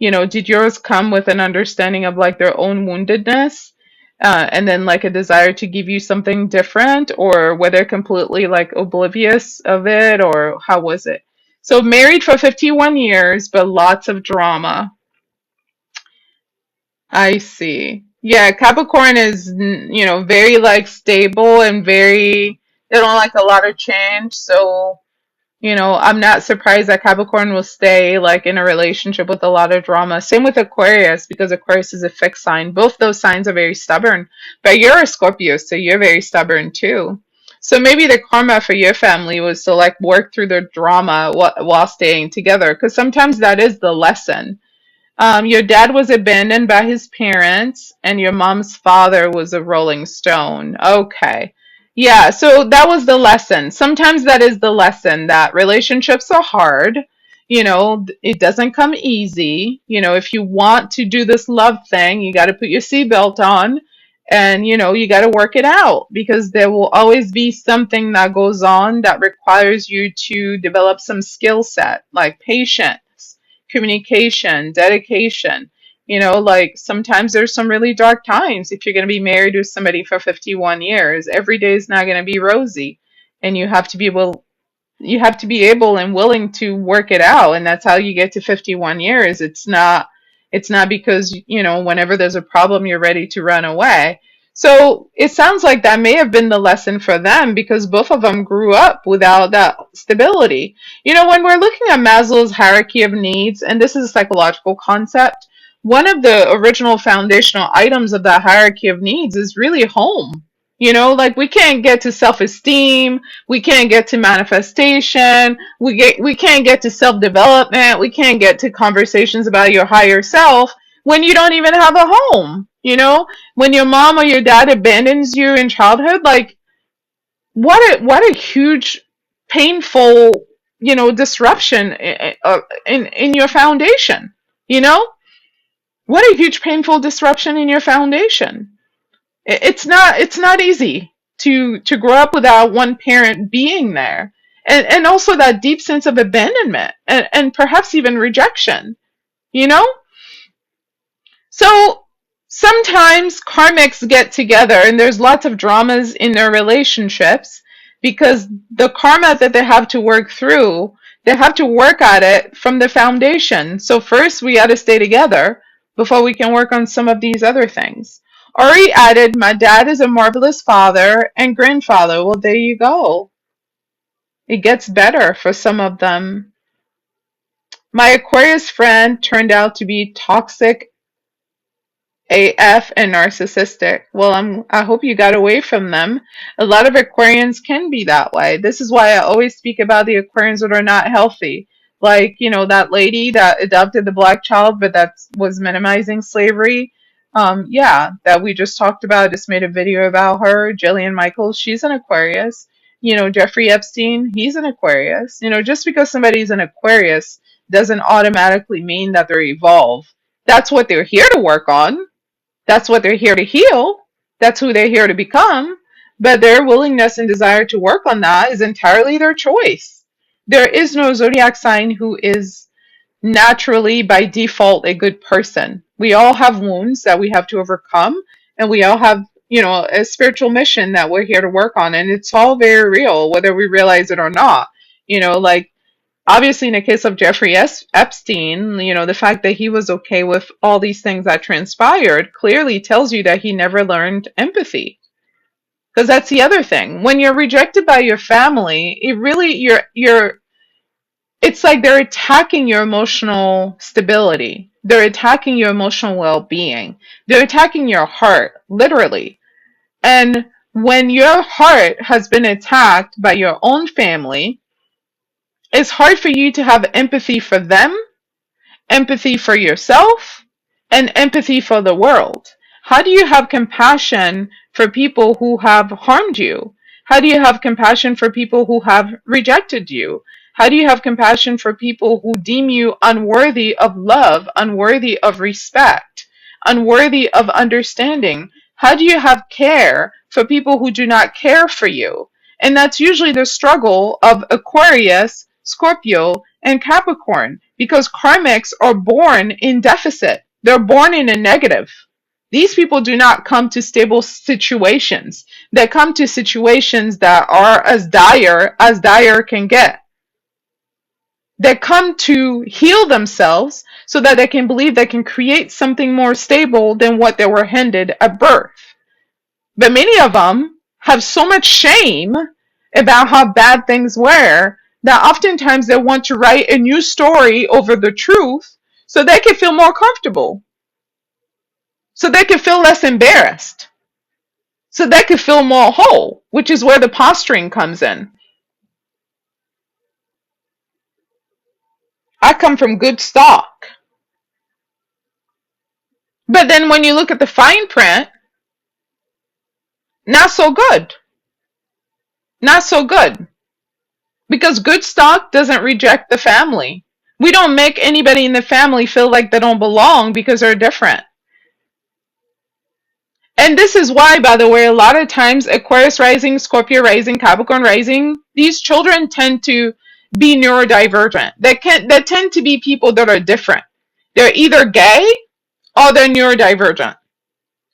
Speaker 1: Did yours come with an understanding of like their own woundedness, and then like a desire to give you something different, or were they completely like oblivious of it, or how was it? So married for 51 years, but lots of drama. I see. Yeah, Capricorn is, very like stable and they don't like a lot of change. So, I'm not surprised that Capricorn will stay like in a relationship with a lot of drama. Same with Aquarius because Aquarius is a fixed sign. Both those signs are very stubborn. But you're a Scorpio, so you're very stubborn too. So maybe the karma for your family was to like work through the drama while staying together because sometimes that is the lesson. Your dad was abandoned by his parents, and your mom's father was a Rolling Stone. Okay. Yeah, so that was the lesson. Sometimes that is the lesson that relationships are hard. It doesn't come easy. If you want to do this love thing, you got to put your seatbelt on and, you got to work it out because there will always be something that goes on that requires you to develop some skill set like patience, communication, dedication. Like sometimes there's some really dark times. If you're going to be married to somebody for 51 years, every day is not going to be rosy. And you have to be able and willing to work it out, and that's how you get to 51 years. It's not because whenever there's a problem you're ready to run away. So it sounds like that may have been the lesson for them, because both of them grew up without that stability. When we're looking at Maslow's hierarchy of needs, and this is a psychological concept, one of the original foundational items of that hierarchy of needs is really home. Like we can't get to self-esteem, we can't get to manifestation, we can't get to self-development, we can't get to conversations about your higher self when you don't even have a home. When your mom or your dad abandons you in childhood, like what a huge painful disruption in your foundation. you know what a huge painful disruption in your foundation. It's not easy to grow up without one parent being there, and also that deep sense of abandonment, and perhaps even rejection. you know so sometimes karmics get together and there's lots of dramas in their relationships, because the karma that they have to work through, they have to work at it from the foundation. So first we got to stay together before we can work on some of these other things. Ori added, my dad is a marvelous father and grandfather. Well, there you go. It gets better for some of them. My Aquarius friend turned out to be toxic AF and narcissistic. Well, I hope you got away from them. A lot of Aquarians can be that way. This is why I always speak about the Aquarians that are not healthy. Like, that lady that adopted the black child, but that was minimizing slavery. Yeah, that we just talked about. Just made a video about her. Jillian Michaels, she's an Aquarius. Jeffrey Epstein, he's an Aquarius. Just because somebody's an Aquarius doesn't automatically mean that they're evolved. That's what they're here to work on. That's what they're here to heal. That's who they're here to become. But their willingness and desire to work on that is entirely their choice. There is no zodiac sign who is naturally by default a good person. We all have wounds that we have to overcome, and we all have, a spiritual mission that we're here to work on, and it's all very real, whether we realize it or not. Like obviously in the case of Jeffrey Epstein, the fact that he was okay with all these things that transpired clearly tells you that he never learned empathy. Because that's the other thing. When you're rejected by your family, it really it's like they're attacking your emotional stability. They're attacking your emotional well-being. They're attacking your heart, literally. And when your heart has been attacked by your own family, it's hard for you to have empathy for them, empathy for yourself, and empathy for the world. How do you have compassion for people who have harmed you? How do you have compassion for people who have rejected you? How do you have compassion for people who deem you unworthy of love, unworthy of respect, unworthy of understanding? How do you have care for people who do not care for you? And that's usually the struggle of Aquarius, Scorpio, and Capricorn, because karmics are born in deficit. They're born in a negative. These people do not come to stable situations. They come to situations that are as dire can get. They come to heal themselves so that they can believe they can create something more stable than what they were handed at birth. But many of them have so much shame about how bad things were that oftentimes they want to write a new story over the truth so they can feel more comfortable, so they can feel less embarrassed, so they can feel more whole, which is where the posturing comes in. I come from good stock. But then when you look at the fine print, not so good. Not so good. Because good stock doesn't reject the family. We don't make anybody in the family feel like they don't belong because they're different. And this is why, by the way, a lot of times Aquarius rising, Scorpio rising, Capricorn rising, these children tend to be neurodivergent. They tend to be people that are different. They're either gay Oh, they're neurodivergent.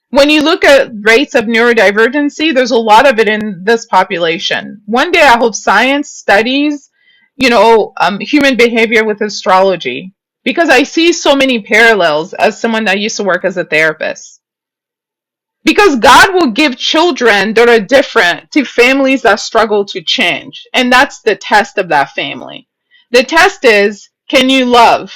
Speaker 1: When you look at rates of neurodivergency, there's a lot of it in this population. One day I hope science studies, human behavior with astrology, because I see so many parallels as someone that used to work as a therapist. Because God will give children that are different to families that struggle to change. And that's the test of that family. The test is, can you love?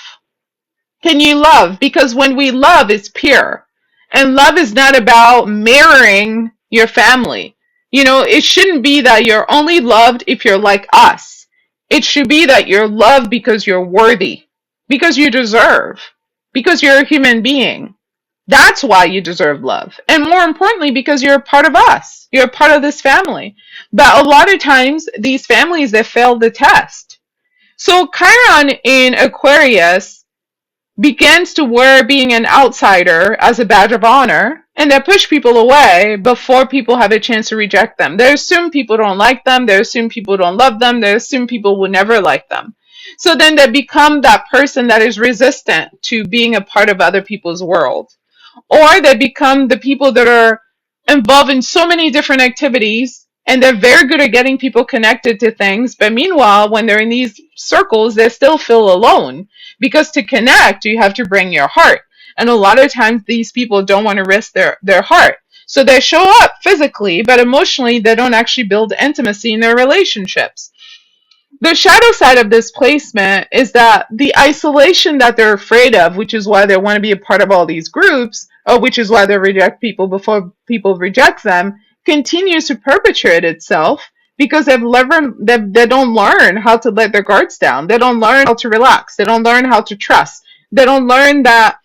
Speaker 1: Can you love? Because when we love, it's pure. And love is not about mirroring your family. It shouldn't be that you're only loved if you're like us. It should be that you're loved because you're worthy, because you deserve, because you're a human being. That's why you deserve love. And more importantly, because you're a part of us. You're a part of this family. But a lot of times, these families, they fail the test. So Chiron in Aquarius begins to wear being an outsider as a badge of honor, and they push people away before people have a chance to reject them. They assume people don't like them, they assume people don't love them, they assume people will never like them. So then they become that person that is resistant to being a part of other people's world, or they become the people that are involved in so many different activities and they're very good at getting people connected to things, but meanwhile when they're in these circles they still feel alone, because to connect you have to bring your heart, and a lot of times these people don't want to risk their heart, so they show up physically but emotionally they don't actually build intimacy in their relationships. The shadow side of this placement is that the isolation that they're afraid of, which is why they want to be a part of all these groups, or which is why they reject people before people reject them, continues to perpetuate itself because they don't learn how to let their guards down. They don't learn how to relax. They don't learn how to trust. They don't learn that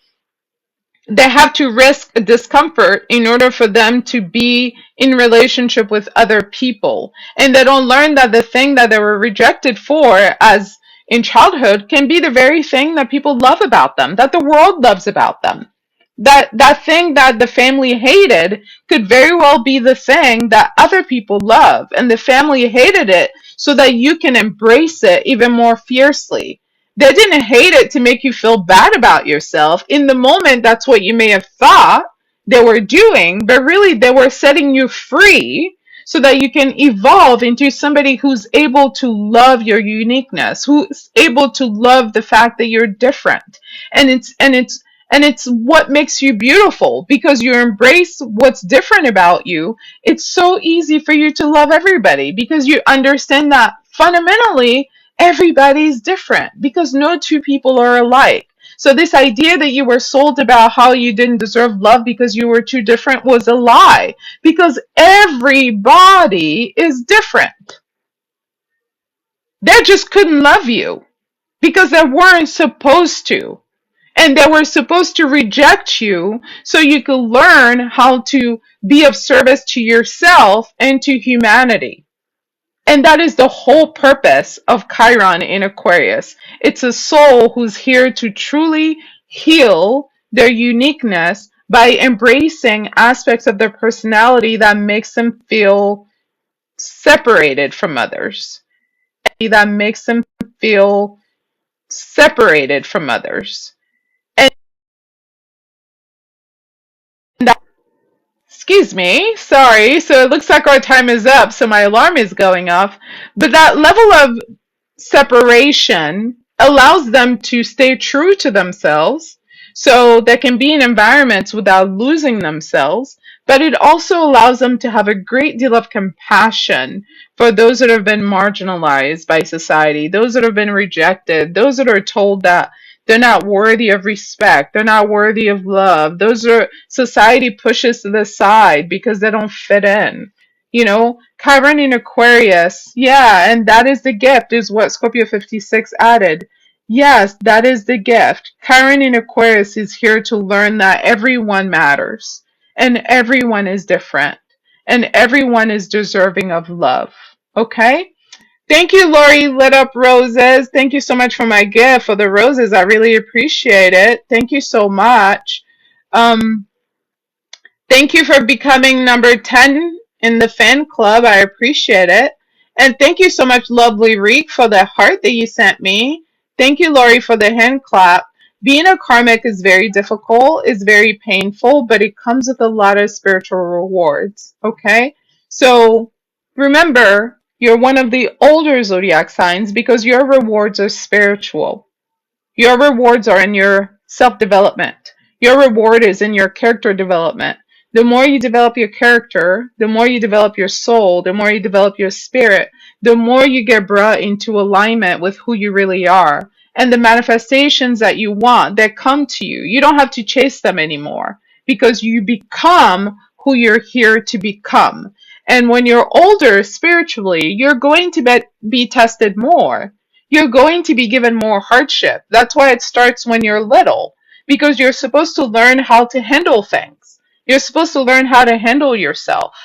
Speaker 1: they have to risk discomfort in order for them to be in relationship with other people, and they don't learn that the thing that they were rejected for as in childhood can be the very thing that people love about them, that the world loves about them. That thing that the family hated could very well be the thing that other people love, and the family hated it so that you can embrace it even more fiercely. They didn't hate it to make you feel bad about yourself. In the moment, that's what you may have thought they were doing, but really they were setting you free so that you can evolve into somebody who's able to love your uniqueness, who's able to love the fact that you're different. And it's what makes you beautiful, because you embrace what's different about you. It's so easy for you to love everybody because you understand that fundamentally everybody's different, because no two people are alike. So this idea that you were sold about how you didn't deserve love because you were too different was a lie, because everybody is different. They just couldn't love you because they weren't supposed to. And they were supposed to reject you so you could learn how to be of service to yourself and to humanity. And that is the whole purpose of Chiron in Aquarius. It's a soul who's here to truly heal their uniqueness by embracing aspects of their personality that makes them feel separated from others. That makes them feel separated from others. And that, excuse me, sorry. So it looks like our time is up, so my alarm is going off. But that level of separation allows them to stay true to themselves so they can be in environments without losing themselves, but it also allows them to have a great deal of compassion for those that have been marginalized by society, those that have been rejected, those that are told that they're not worthy of respect, they're not worthy of love, those are society pushes to the side because they don't fit in. Chiron in Aquarius, yeah, and that is the gift, is what Scorpio 56 added. Yes, that is the gift. Chiron in Aquarius is here to learn that everyone matters, and everyone is different, and everyone is deserving of love. Okay? Thank you, Lori Lit Up Roses. Thank you so much for my gift for the roses. I really appreciate it. Thank you so much. Um, Thank you for becoming number 10 in the fan club. I appreciate it. And thank you so much, lovely Reek, for the heart that you sent me. Thank you, Lori, for the hand clap. Being a karmic is very difficult, it's very painful, but it comes with a lot of spiritual rewards. Okay? So remember, you're one of the older zodiac signs because your rewards are spiritual. Your rewards are in your self development. Your reward is in your character development. The more you develop your character, the more you develop your soul, the more you develop your spirit, the more you get brought into alignment with who you really are. And the manifestations that you want that come to you, you don't have to chase them anymore because you become who you're here to become. And when you're older spiritually, you're going to be tested more. You're going to be given more hardship. That's why it starts when you're little, because you're supposed to learn how to handle things. You're supposed to learn how to handle yourself.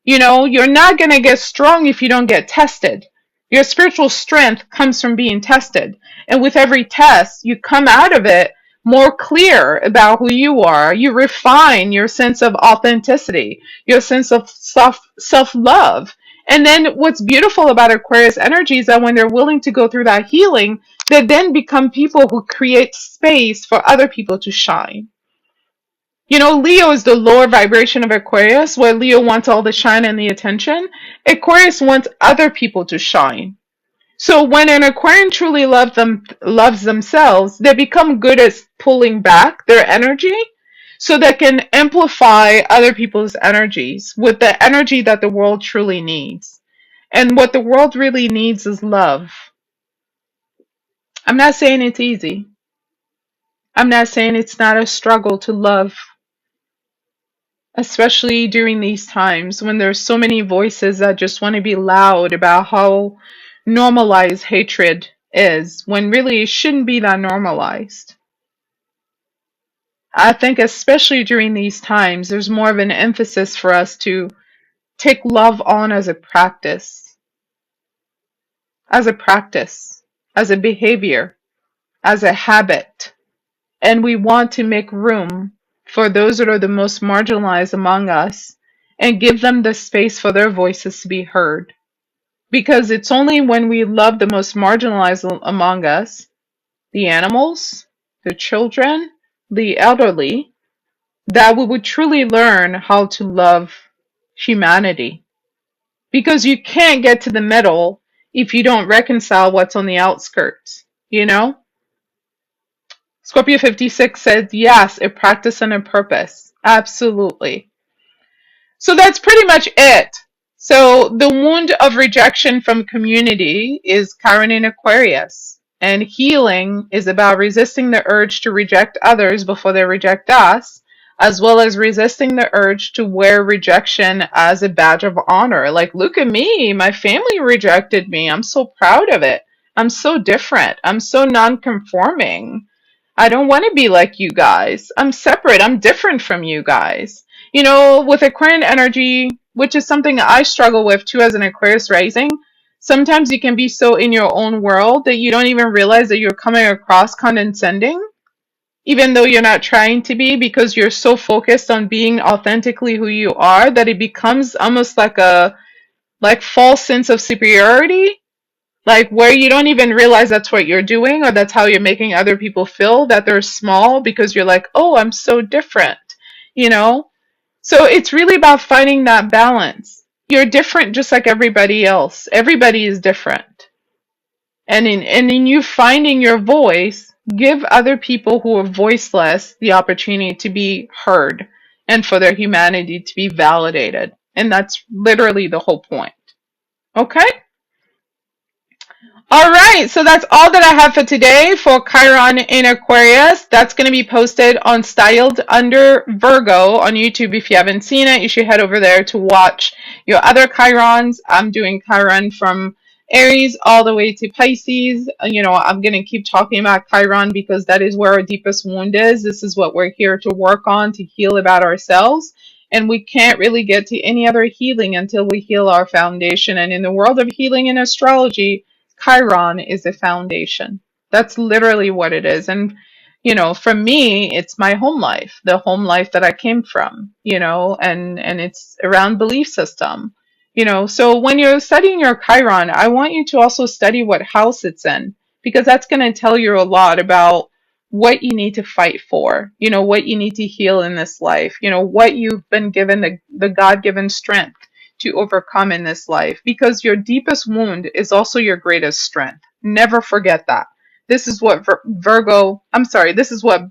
Speaker 1: You know, you're not going to get strong if you don't get tested. Your spiritual strength comes from being tested. And with every test, you come out of it more clear about who you are. You refine your sense of authenticity, your sense of self-love. And then what's beautiful about Aquarius energy is that when they're willing to go through that healing, they then become people who create space for other people to shine. You know, Leo is the lower vibration of Aquarius, where Leo wants all the shine and the attention. Aquarius wants other people to shine. So when an Aquarian truly loves themselves, they become good at pulling back their energy so they can amplify other people's energies with the energy that the world truly needs. And what the world really needs is love. I'm not saying it's easy. I'm not saying it's not a struggle to love, especially during these times when there's so many voices that just want to be loud about how normalized hatred is, when really it shouldn't be that normalized. I think especially during these times, there's more of an emphasis for us to take love on as a practice, as a behavior, as a habit. And we want to make room for those that are the most marginalized among us and give them the space for their voices to be heard. Because it's only when we love the most marginalized among us, the animals, the children, the elderly, that we would truly learn how to love humanity. Because you can't get to the middle if you don't reconcile what's on the outskirts, you know? Scorpio 56 said, yes, a practice and a purpose. Absolutely. So that's pretty much it. So the wound of rejection from community is Chiron in Aquarius. And healing is about resisting the urge to reject others before they reject us, as well as resisting the urge to wear rejection as a badge of honor. Like, look at me, my family rejected me. I'm so proud of it. I'm so different. I'm so non-conforming. I don't want to be like you guys. I'm separate. I'm different from you guys. You know, with Aquarian energy, which is something I struggle with too as an Aquarius rising, sometimes you can be so in your own world that you don't even realize that you're coming across condescending, even though you're not trying to be, because you're so focused on being authentically who you are that it becomes almost like a false sense of superiority, like where you don't even realize that's what you're doing or that's how you're making other people feel, that they're small because you're like, oh, I'm so different, you know? So it's really about finding that balance. You're different just like everybody else. Everybody is different. And in you finding your voice, give other people who are voiceless the opportunity to be heard and for their humanity to be validated. And that's literally the whole point. Okay? All right, so that's all that I have for today for Chiron in Aquarius. That's going to be posted on Styled Under Virgo on YouTube. If you haven't seen it, you should head over there to watch your other Chirons. I'm doing Chiron from Aries all the way to Pisces. You know, I'm going to keep talking about Chiron because that is where our deepest wound is. This is what we're here to work on, to heal about ourselves. And we can't really get to any other healing until we heal our foundation. And in the world of healing and astrology, Chiron is the foundation. That's literally what it is. And, you know, for me, it's my home life, the home life that I came from, you know, and it's around belief system, you know. So when you're studying your Chiron, I want you to also study what house it's in, because that's going to tell you a lot about what you need to fight for, what you need to heal in this life, what you've been given the God-given strength to overcome in this life, because your deepest wound is also your greatest strength. Never forget that. This is what this is what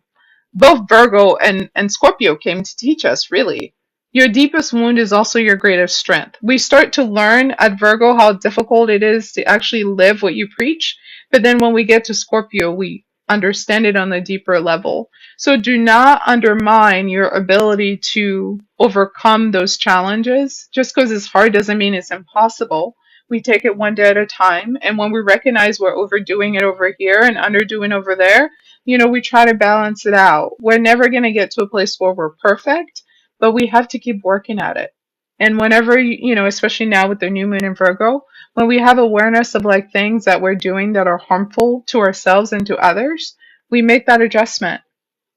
Speaker 1: both Virgo and Scorpio came to teach us, really. Your deepest wound is also your greatest strength. We start to learn at Virgo how difficult it is to actually live what you preach, but then when we get to Scorpio, we understand it on a deeper level. So do not undermine your ability to overcome those challenges. Just because it's hard doesn't mean it's impossible. We take it one day at a time, and when we recognize we're overdoing it over here and underdoing over there, we try to balance it out. We're never going to get to a place where we're perfect, but we have to keep working at it. And whenever, especially now with the new moon in Virgo, when we have awareness of like things that we're doing that are harmful to ourselves and to others, we make that adjustment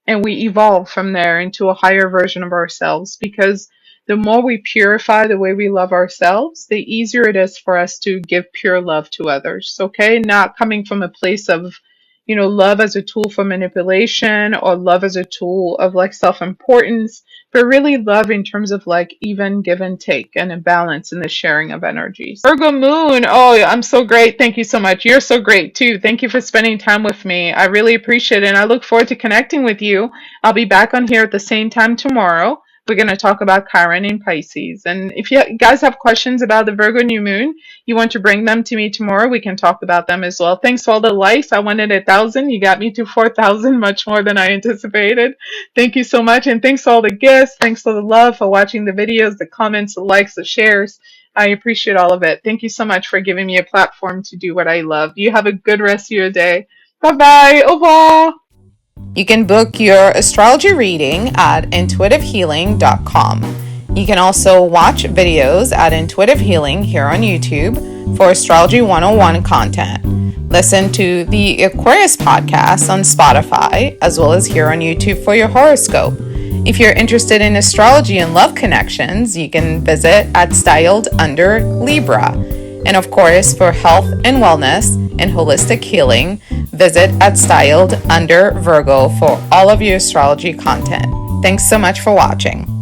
Speaker 1: and we evolve from there into a higher version of ourselves, because the more we purify the way we love ourselves, the easier it is for us to give pure love to others. Okay, not coming from a place of love as a tool for manipulation or love as a tool of like self-importance, but really love in terms of like even give and take and a balance in the sharing of energies. Virgo moon. Oh, I'm so great. Thank you so much. You're so great too. Thank you for spending time with me. I really appreciate it. And I look forward to connecting with you. I'll be back on here at the same time tomorrow. We're going to talk about Chiron in Pisces. And if you guys have questions about the Virgo new moon, you want to bring them to me tomorrow, we can talk about them as well. Thanks for all the likes. I wanted 1,000. You got me to 4,000, much more than I anticipated. Thank you so much. And thanks for all the gifts. Thanks for the love, for watching the videos, the comments, the likes, the shares. I appreciate all of it. Thank you so much for giving me a platform to do what I love. You have a good rest of your day. Bye-bye. Au revoir. You can book your astrology reading at intuitivehealing.com. You can also watch videos at Intuitive Healing here on YouTube for Astrology 101 content. Listen to the Aquarius podcast on Spotify, as well as here on YouTube for your horoscope. If you're interested in astrology and love connections, you can visit at Styled Under Libra. And of course, for health and wellness and holistic healing, visit at Styled Under Virgo for all of your astrology content. Thanks so much for watching.